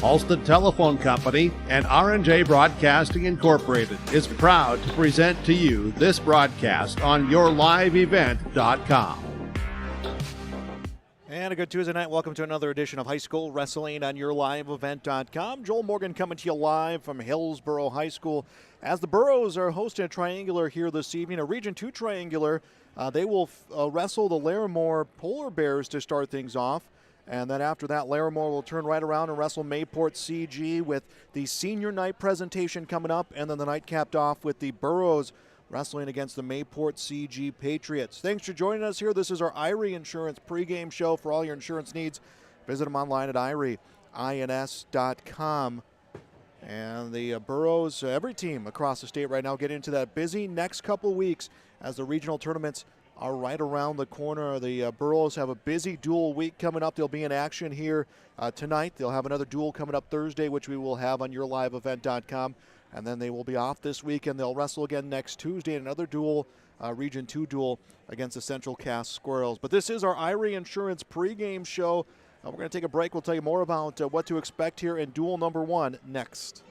Halstead Telephone Company and R&J Broadcasting Incorporated is proud to present to you this broadcast on yourliveevent.com. And a good Tuesday night. Welcome to another edition of High School Wrestling on yourliveevent.com. Joel Morgan coming to you live from Hillsboro High School as the Burros are hosting a triangular here this evening, a Region 2 triangular. They will wrestle the Larimore Polar Bears to start things off. And then after that, Larimore will turn right around and wrestle Mayport CG with the senior night presentation coming up. And then the night capped off with the Burros wrestling against the Mayport CG Patriots. Thanks for joining us here. This is our Irie Insurance pregame show for all your insurance needs. Visit them online at IRIEINS.com. And the Burros, every team across the state right now, get into that busy next couple weeks as the regional tournaments are right around the corner. The Burros have a busy dual week coming up. They'll be in action here tonight. They'll have another duel coming up Thursday, which we will have on yourliveevent.com. And then they will be off this week, and they'll wrestle again next Tuesday in another duel, Region 2 duel against the Central Cass Squirrels. But this is our Irie Insurance pregame show. We're going to take a break. We'll tell you more about what to expect here in duel number 1 next.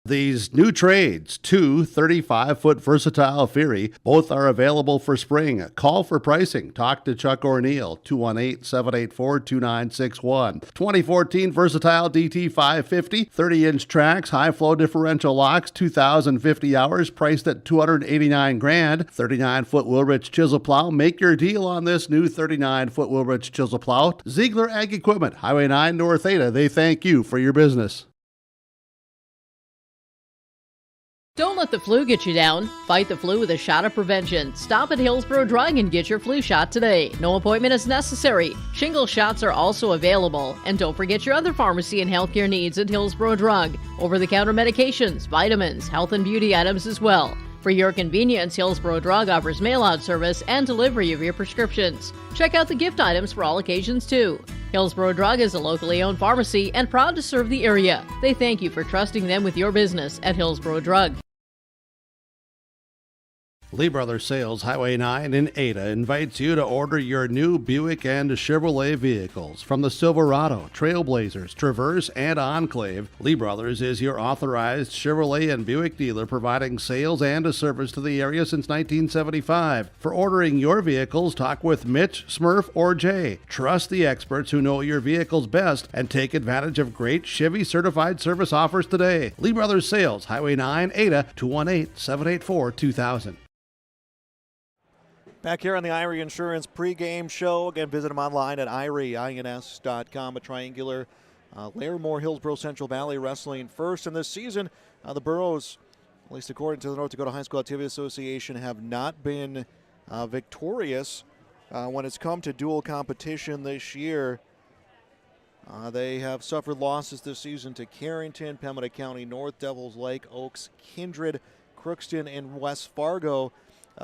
These new trades, two 35-foot versatile Fury, both are available for spring. Call for pricing. Talk to Chuck O'Neill, 218-784-2961. 2014 versatile DT 550, 30-inch tracks, high-flow differential locks, 2,050 hours, priced at $289,000. 39-foot Wilrich chisel plow. Make your deal on this new 39-foot Wilrich chisel plow. Ziegler Ag Equipment, Highway 9 North Ada. They thank you for your business. Don't let the flu get you down. Fight the flu with a shot of prevention. Stop at Hillsboro Drug and get your flu shot today. No appointment is necessary. Shingle shots are also available. And don't forget your other pharmacy and healthcare needs at Hillsboro Drug. Over-the-counter medications, vitamins, health and beauty items as well. For your convenience, Hillsboro Drug offers mail-out service and delivery of your prescriptions. Check out the gift items for all occasions, too. Hillsboro Drug is a locally owned pharmacy and proud to serve the area. They thank you for trusting them with your business at Hillsboro Drug. Lee Brothers Sales, Highway 9 in Ada, invites you to order your new Buick and Chevrolet vehicles. From the Silverado, Trailblazers, Traverse, and Enclave, Lee Brothers is your authorized Chevrolet and Buick dealer, providing sales and a service to the area since 1975. For ordering your vehicles, talk with Mitch, Smurf, or Jay. Trust the experts who know your vehicles best and take advantage of great Chevy certified service offers today. Lee Brothers Sales, Highway 9, Ada, 218-784-2000. Back here on the Irie Insurance pregame show. Again, visit them online at IRIEINS.com. A triangular Larimore Hillsboro Central Valley wrestling first in this season. The Burros, at least according to the North Dakota High School Activity Association, have not been victorious when it's come to dual competition this year. They have suffered losses this season to Carrington, Pembina County North, Devils Lake, Oaks, Kindred, Crookston, and West Fargo.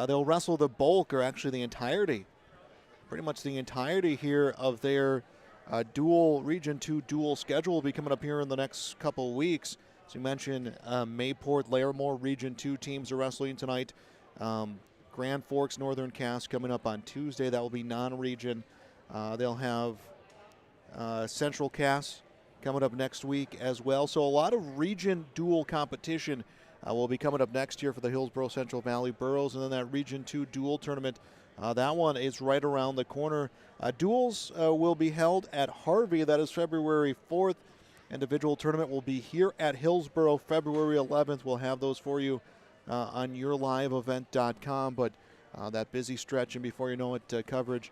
They'll wrestle the bulk, or actually the entirety, pretty much the entirety here of their dual Region 2 dual schedule will be coming up here in the next couple of weeks. As you mentioned, Mayport, Larimore Region 2 teams are wrestling tonight. Grand Forks, Northern Cass coming up on Tuesday. That will be non-region. They'll have Central Cass coming up next week as well. So a lot of region dual competition will be coming up next year for the Hillsboro Central Valley Burros. And then that Region 2 dual tournament, that one is right around the corner. Duels will be held at Harvey. That is February 4th. Individual tournament will be here at Hillsboro February 11th. We'll have those for you on yourliveevent.com. But that busy stretch, and before you know it, coverage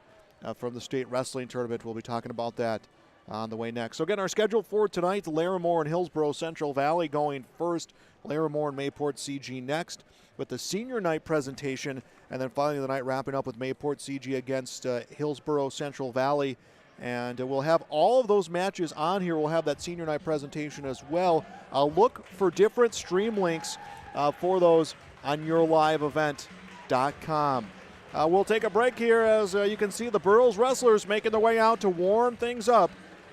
from the state wrestling tournament. We'll be talking about that on the way next. So again, our schedule for tonight, Larimore and Hillsboro Central Valley going first, Larimore and Mayport CG next, with the senior night presentation, and then finally the night wrapping up with Mayport CG against Hillsboro Central Valley. And we'll have all of those matches on here. We'll have that senior night presentation as well. Look for different stream links for those on yourliveevent.com. We'll take a break here as you can see the Burros wrestlers making their way out to warm things up.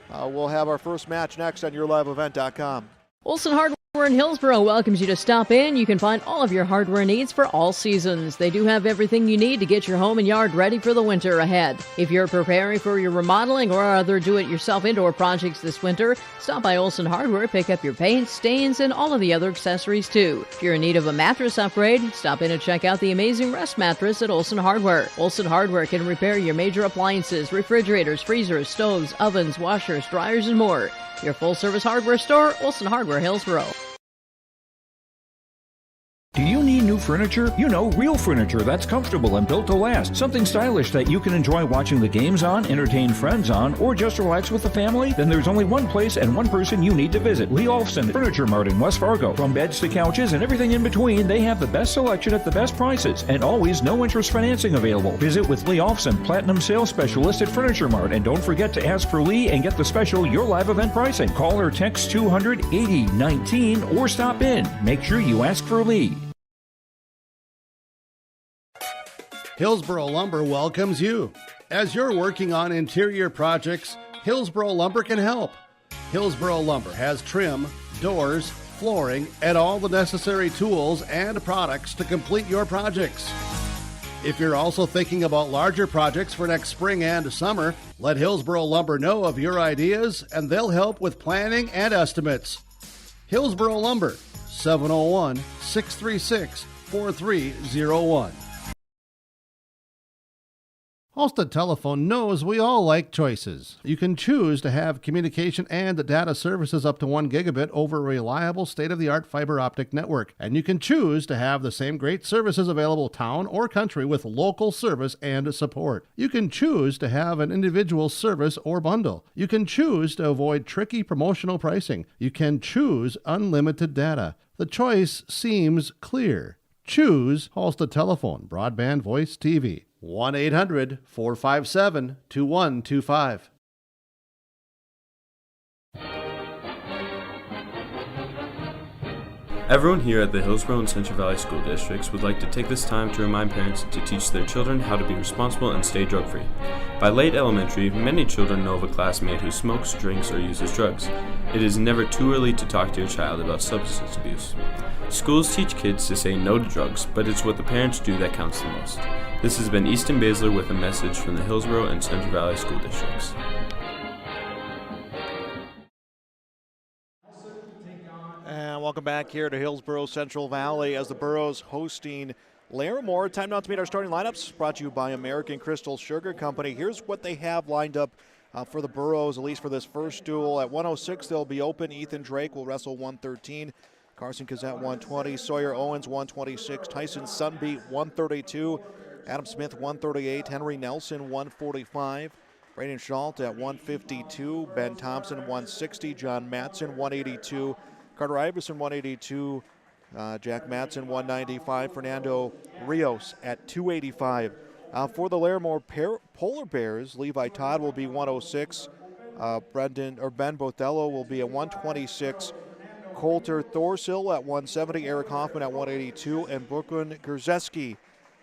We'll have our first match next on yourliveevent.com. Olson Hardware Hardware in Hillsboro welcomes you to stop in. You can find all of your hardware needs for all seasons. They do have everything you need to get your home and yard ready for the winter ahead. If you're preparing for your remodeling or other do-it-yourself indoor projects this winter, stop by Olson Hardware, pick up your paint, stains, and all of the other accessories too. If you're in need of a mattress upgrade, stop in and check out the amazing Rest Mattress at Olson Hardware. Olson Hardware can repair your major appliances, refrigerators, freezers, stoves, ovens, washers, dryers, and more. Your full-service hardware store, Olson Hardware, Hillsboro. Do you need new furniture? You know, real furniture that's comfortable and built to last. Something stylish that you can enjoy watching the games on, entertain friends on, or just relax with the family? Then there's only one place and one person you need to visit. Lee Olfson Furniture Mart in West Fargo. From beds to couches and everything in between, they have the best selection at the best prices and always no interest financing available. Visit with Lee Olfson, Platinum Sales Specialist at Furniture Mart, and don't forget to ask for Lee and get the special Your Live event pricing. Call or text 200-8019 or stop in. Make sure you ask for Lee. Hillsboro Lumber welcomes you. As you're working on interior projects, Hillsboro Lumber can help. Hillsboro Lumber has trim, doors, flooring, and all the necessary tools and products to complete your projects. If you're also thinking about larger projects for next spring and summer, let Hillsboro Lumber know of your ideas and they'll help with planning and estimates. Hillsboro Lumber, 701-636-4301. Halstead Telephone knows we all like choices. You can choose to have communication and data services up to 1 gigabit over a reliable state-of-the-art fiber optic network. And you can choose to have the same great services available town or country with local service and support. You can choose to have an individual service or bundle. You can choose to avoid tricky promotional pricing. You can choose unlimited data. The choice seems clear. Choose Halstead Telephone, broadband voice TV. 1-800-457-2125. Everyone here at the Hillsboro and Central Valley School Districts would like to take this time to remind parents to teach their children how to be responsible and stay drug-free. By late elementary, many children know of a classmate who smokes, drinks, or uses drugs. It is never too early to talk to your child about substance abuse. Schools teach kids to say no to drugs, but it's what the parents do that counts the most. This has been Easton Baszler with a message from the Hillsboro and Central Valley School Districts. And welcome back here to Hillsboro Central Valley as the Burros hosting Larimore. Time now to meet our starting lineups, brought to you by American Crystal Sugar Company. Here's what they have lined up for the Burros, at least for this first duel. At 106, they'll be open. Ethan Drake will wrestle 113. Carson Kazette 120. Sawyer Owens 126. Tyson Sunbeat 132. Adam Smith 138. Henry Nelson 145. Braden Schalt at 152. Ben Thompson 160. John Matson 182. Carter Iverson 182. Jack Matson 195. Fernando Rios at 285. For the Larimore Polar Bears, Levi Todd will be 106. Ben Bothello will be at 126. Coulter Thorsill at 170. Eric Hoffman at 182. And Brooklyn Gerzeski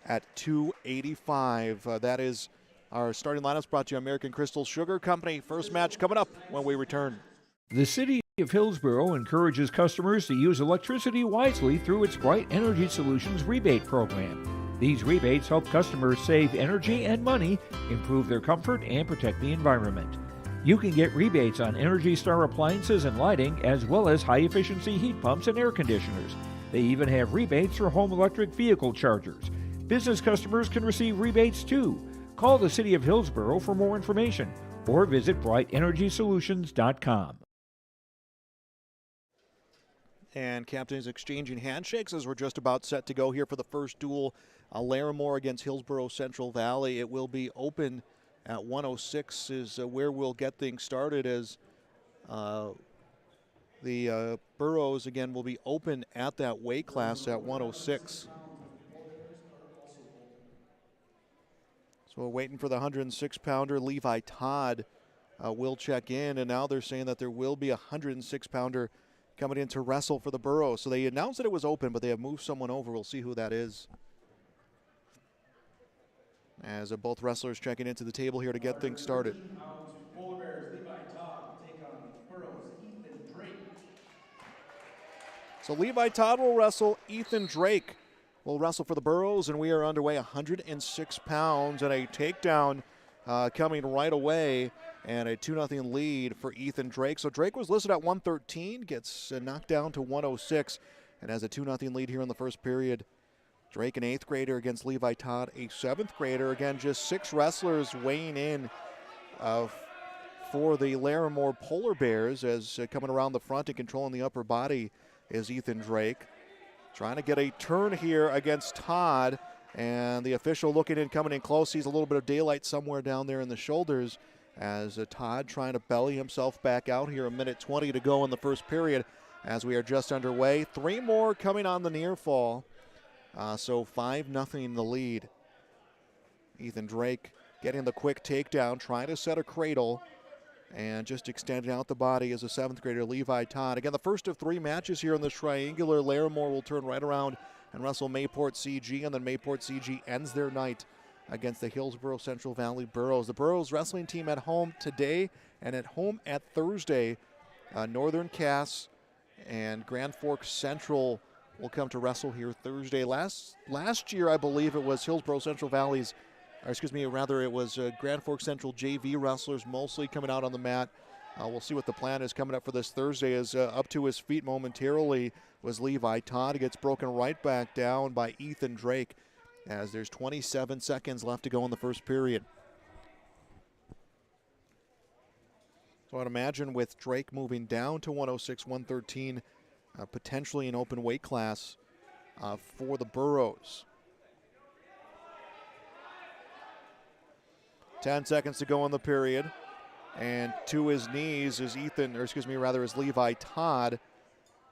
at 285. That is our starting lineups, brought to you by American Crystal Sugar Company. First match coming up when we return. The City of Hillsboro encourages customers to use electricity wisely through its Bright Energy Solutions rebate program. These rebates help customers save energy and money, improve their comfort, and protect the environment. You can get rebates on Energy Star appliances and lighting, as well as high-efficiency heat pumps and air conditioners. They even have rebates for home electric vehicle chargers. Business customers can receive rebates too. Call the City of Hillsboro for more information or visit brightenergysolutions.com. And captains exchanging handshakes as we're just about set to go here for the first duel. Larimore against Hillsboro Central Valley. It will be open at 106 is where we'll get things started, as the Burros again will be open at that weight class at 106. So we're waiting for the 106-pounder. Levi Todd will check in, and now they're saying that there will be a 106-pounder coming in to wrestle for the Burros. So they announced that it was open, but they have moved someone over. We'll see who that is. As both wrestlers checking into the table here to get things started. Polar Bears Levi Todd will take on Burros Ethan Drake. So Levi Todd will wrestle. Ethan Drake will wrestle for the Burros, and we are underway. 106 pounds and a takedown coming right away, and a 2-0 lead for Ethan Drake. So Drake was listed at 113, gets knocked down to 106, and has a 2-0 lead here in the first period. Drake, an 8th grader, against Levi Todd, a 7th grader. Again, just 6 wrestlers weighing in for the Larimore Polar Bears, as coming around the front and controlling the upper body is Ethan Drake. Trying to get a turn here against Todd, and the official looking in, coming in close. Sees a little bit of daylight somewhere down there in the shoulders, as Todd trying to belly himself back out here. 1:20 to go in the first period as we are just underway. 3 more coming on the near fall. So 5-0 the lead. Ethan Drake getting the quick takedown, trying to set a cradle, and just extending out the body as a 7th grader, Levi Todd. Again, the first of 3 matches here in this triangular. Larimore will turn right around and wrestle Mayport CG, and then Mayport CG ends their night against the Hillsboro Central Valley Burros. The Burros wrestling team at home today and at home at Thursday. Northern Cass and Grand Forks Central will come to wrestle here Thursday. Last year, I believe it was Hillsboro Central Valley's, or excuse me, rather it was Grand Forks Central JV wrestlers mostly coming out on the mat. We'll see what the plan is coming up for this Thursday. As up to his feet momentarily was Levi Todd. He gets broken right back down by Ethan Drake, as there's 27 seconds left to go in the first period. So I'd imagine with Drake moving down to 106, 113, potentially an open weight class for the Burros. 10 seconds to go in the period. And to his knees is is Levi Todd.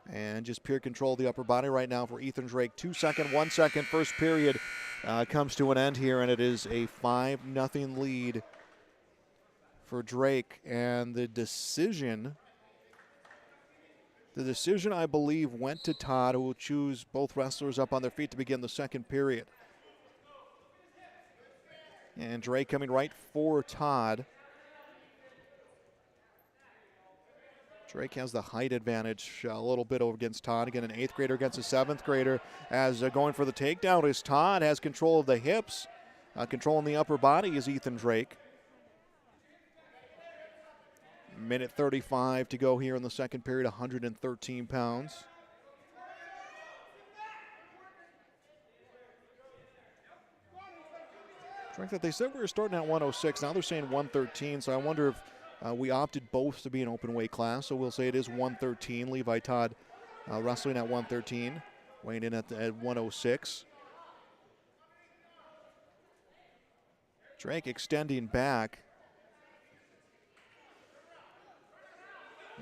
And just pure control of the upper body right now for Ethan Drake. 2 second, 1 second. First period comes to an end here, and it is a 5-0 lead for Drake. And the decision, I believe, went to Todd, who will choose both wrestlers up on their feet to begin the second period. And Drake coming right for Todd. Drake has the height advantage a little bit over against Todd. Again, an 8th grader against a 7th grader. As going for the takedown is Todd. Has control of the hips. Controlling the upper body is Ethan Drake. 1:35 to go here in the second period. 113 pounds. Drake, that they said we were starting at 106. Now they're saying 113. So I wonder if we opted both to be an open weight class, so we'll say it is 113. Levi Todd wrestling at 113, weighing in at 106. Drake extending back.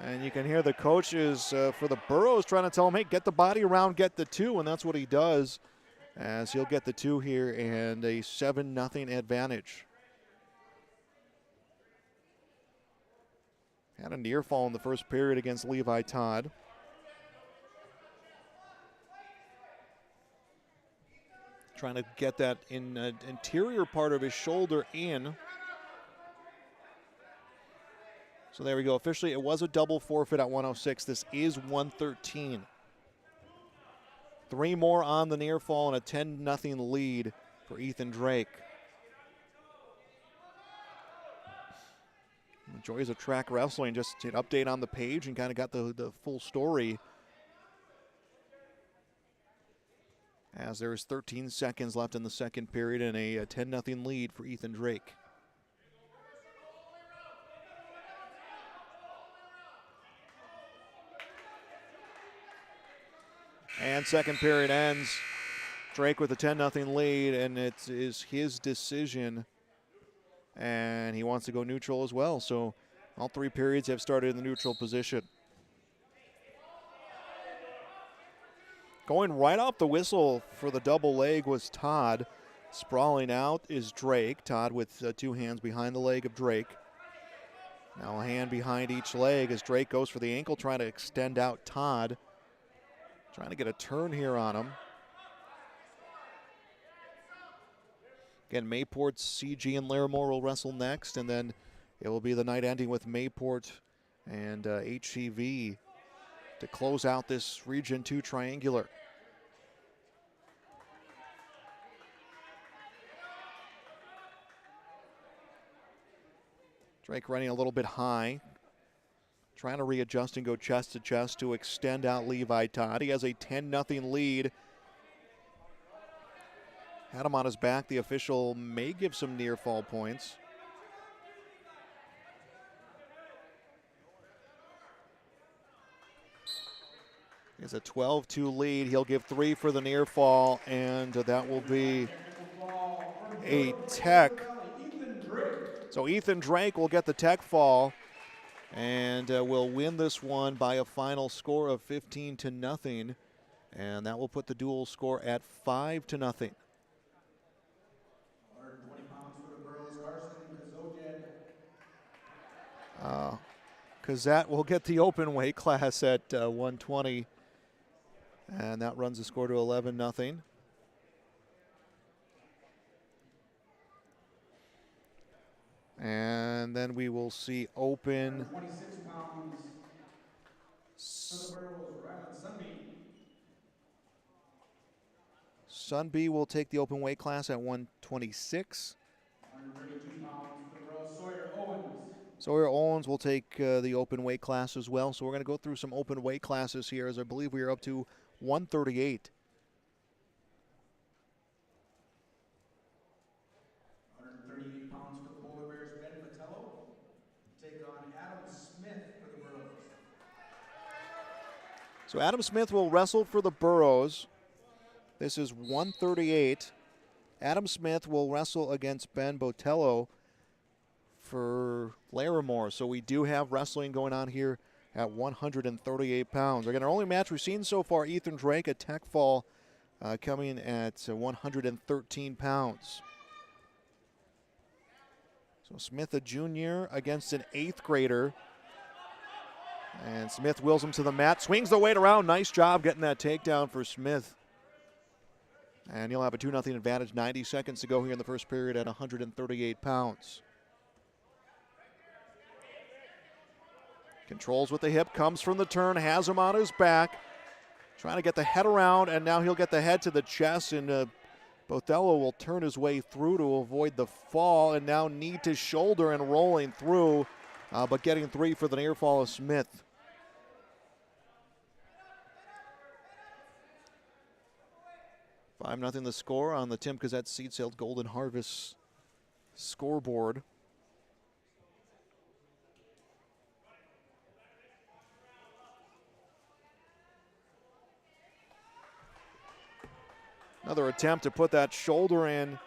And you can hear the coaches for the Burros trying to tell him, hey, get the body around, get the 2, and that's what he does, as he'll get the 2 here and a 7-0 advantage. Had a near fall in the first period against Levi Todd. Trying to get that interior part of his shoulder in. So there we go. Officially, it was a double forfeit at 106. This is 113. 3 more on the near fall and a 10-0 lead for Ethan Drake. Joys of track wrestling, just an update on the page and kind of got the full story. As there's 13 seconds left in the second period and a 10-0 lead for Ethan Drake. And second period ends. Drake with a 10-0 lead, and it is his decision. And he wants to go neutral as well. So all 3 periods have started in the neutral position. Going right off the whistle for the double leg was Todd. Sprawling out is Drake. Todd with 2 hands behind the leg of Drake. Now a hand behind each leg as Drake goes for the ankle, trying to extend out Todd. Trying to get a turn here on him. Again, Mayport, CG, and Larimore will wrestle next, and then it will be the night ending with Mayport and HEV to close out this Region 2 triangular. Drake running a little bit high, trying to readjust and go chest to chest to extend out Levi Todd. He has a 10-0 lead. Had him on his back. The official may give some near fall points. He has a 12-2 lead. He'll give 3 for the near fall, and that will be a tech. So Ethan Drake will get the tech fall and will win this one by a final score of 15-0, and that will put the dual score at 5-0. 120 pounds for the Burrows, Carson Kazojed. Kazat will get the open weight class at 120, and that runs the score to 11-0. And then we will see open. 26 pounds for the Burrows, Ryland Sunby. Sunby will take the open weight class at 126. 132 pounds for the Burrows, Sawyer Owens. Sawyer Owens will take the open weight class as well. So we're going to go through some open weight classes here, as I believe we are up to 138. 138 pounds for the Polar Bears, Ben Patello. Take on Adam Smith for the Burrows. So Adam Smith will wrestle for the Burrows. This is 138. Adam Smith will wrestle against Ben Botello for Larimore. So we do have wrestling going on here at 138 pounds. Again, our only match we've seen so far, Ethan Drake, a tech fall coming at 113 pounds. So Smith, a junior, against an 8th grader. And Smith wills him to the mat, swings the weight around. Nice job getting that takedown for Smith. And he'll have a 2-0 advantage. 90 seconds to go here in the first period at 138 pounds. Controls with the hip, comes from the turn, has him on his back. Trying to get the head around, and now he'll get the head to the chest, and Botello will turn his way through to avoid the fall, and now knee to shoulder and rolling through, but getting 3 for the near fall of Smith. Nothing the score on the Tim Kazet Seed Sale Golden Harvest scoreboard. Another attempt to put that shoulder in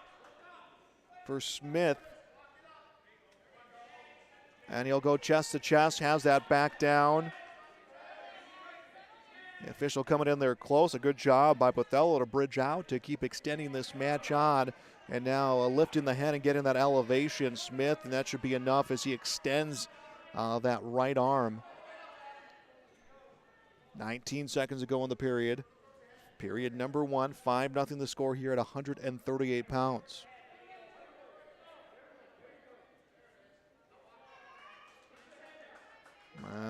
for Smith. And he'll go chest to chest, has that back down. The official coming in there close. A good job by Botello to bridge out to keep extending this match on. And now lifting the head and getting that elevation, Smith, and that should be enough as he extends that right arm. 19 seconds to go in the period. Period number 1, 5-0 the score here at 138 pounds.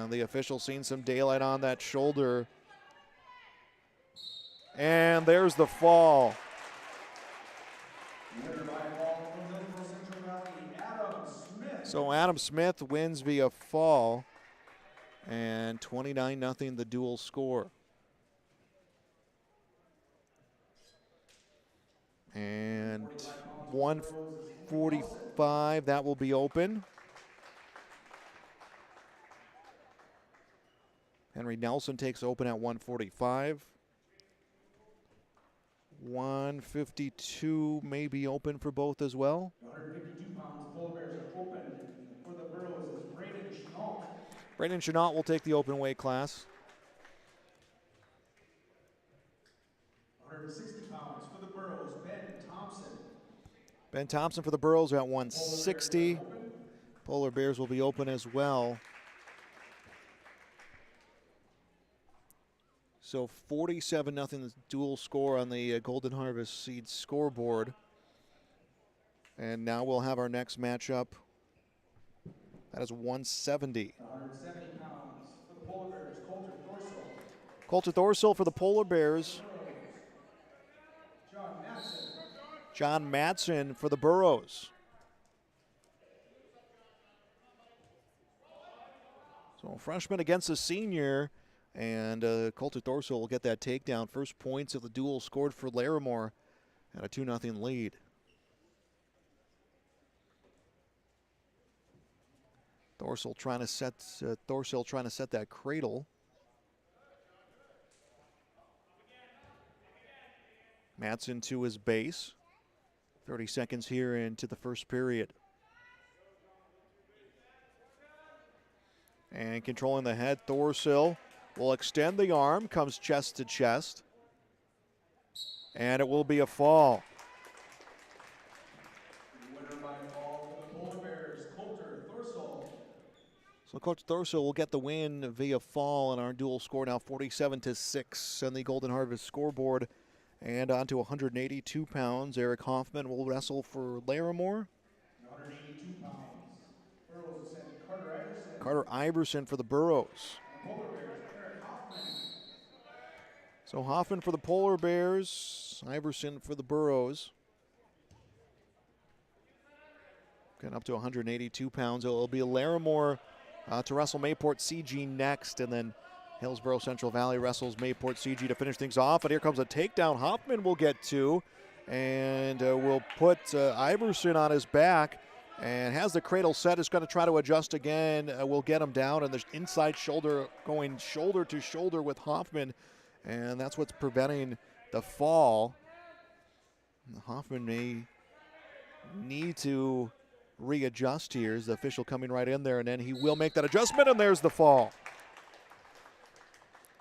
The official seen some daylight on that shoulder. And there's the fall. So Adam Smith wins via fall. And 29-0 the dual score. And 145, that will be open. Henry Nelson takes open at 145. 152 may be open for both as well. 152 pounds, Polar Bears are open. For the Burrows is Braden Chenault. Braden Chenault will take the open weight class. 160 pounds for the Burrows, Ben Thompson. Ben Thompson for the Burrows at 160. Polar Bears will be open as well. So 47-0 dual score on the Golden Harvest Seed scoreboard. And now we'll have our next matchup. That is 170. 170 pounds for the Polar Bears, Colter Dorso. Coulter Thorsill for the Polar Bears. John Madsen for the Burros. So freshman against a senior, and Coulter Thorsill will get that takedown. First points of the duel scored for Larimore at a 2-0 lead. Thorsill trying to set that cradle. Madsen to his base. 30 seconds here into the first period. And controlling the head, Thorsill will extend the arm, comes chest to chest. And it will be a fall. Winner by fall for the Polar Bears, Coulter Thorsill. So Coach Thorsill will get the win via fall, and our dual score now 47-6 on the Golden Harvest scoreboard. And on to 182 pounds. Eric Hoffman will wrestle for Larimore. 182 pounds. Burros will send Carter Iverson. Carter Iverson for the Burros. Polar Bears, Eric Hoffman. So Hoffman for the Polar Bears, Iverson for the Burros. Getting up to 182 pounds. It'll be Larimore to wrestle Mayport CG next, and then Hillsboro Central Valley wrestles Mayport CG to finish things off. And here comes a takedown. Hoffman will get two, and will put Iverson on his back, and has the cradle set. Is going to try to adjust again. Will get him down, and there's inside shoulder going shoulder to shoulder with Hoffman, and that's what's preventing the fall. Hoffman may need to readjust here. Is the official coming right in there, and then he will make that adjustment, and there's the fall.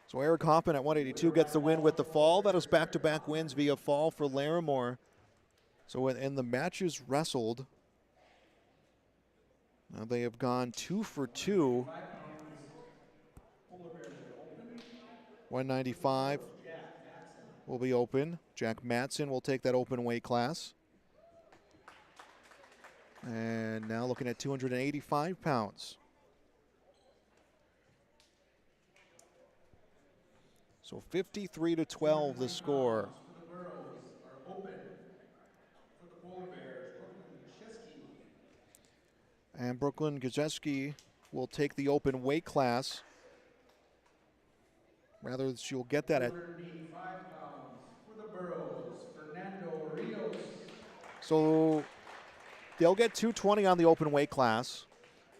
So Eric Hoffman at 182 gets the win with the fall. That is back-to-back wins via fall for Larimore. So in the matches wrestled, now they have gone 2 for 2. 195 will be open. Jack Madsen will take that open weight class. And now looking at 285 pounds. So 53-12 the score. The Burros are open for the Polar Bears, Brooklyn Gaszewski. And Brooklyn Gaszewski will take the open weight class. Rather, she'll get that at 285 pounds for the Burros, Fernando Rios. So they'll get 220 on the open weight class,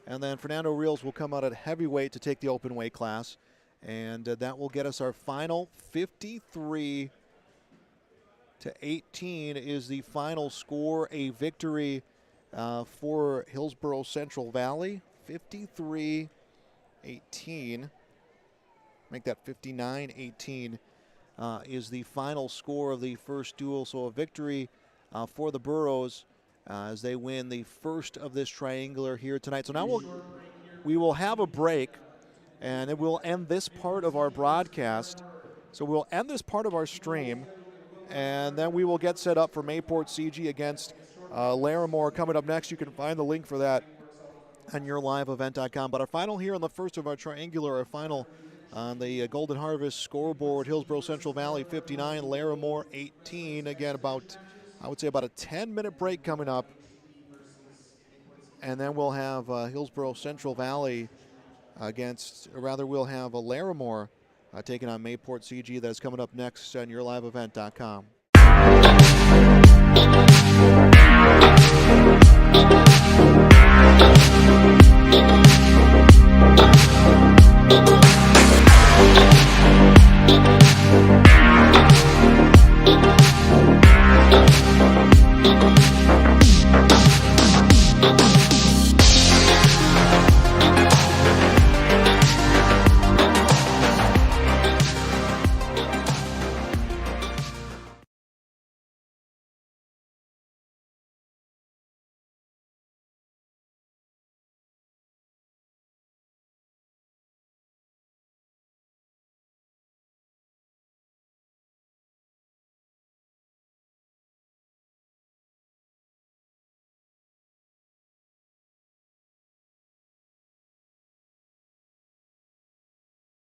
and then Fernando Rios will come out at heavyweight to take the open weight class, and that will get us our final 53-18 is the final score. A victory for Hillsboro Central Valley, 53-18. Make that 59-18 is the final score of the first duel. So a victory for the Burros as they win the first of this triangular here tonight. So now we will have a break, and it will end this part of our broadcast. So we'll end this part of our stream, and then we will get set up for Mayport CG against Larimore coming up next. You can find the link for that on yourliveevent.com. But our final here on the first of our triangular, our final on the Golden Harvest scoreboard, Hillsboro Central Valley 59, Larimore 18. Again, I would say about a 10-minute break coming up. And then we'll have Hillsboro Central Valley we'll have a Larimore taking on Mayport CG. That's coming up next on yourliveevent.com.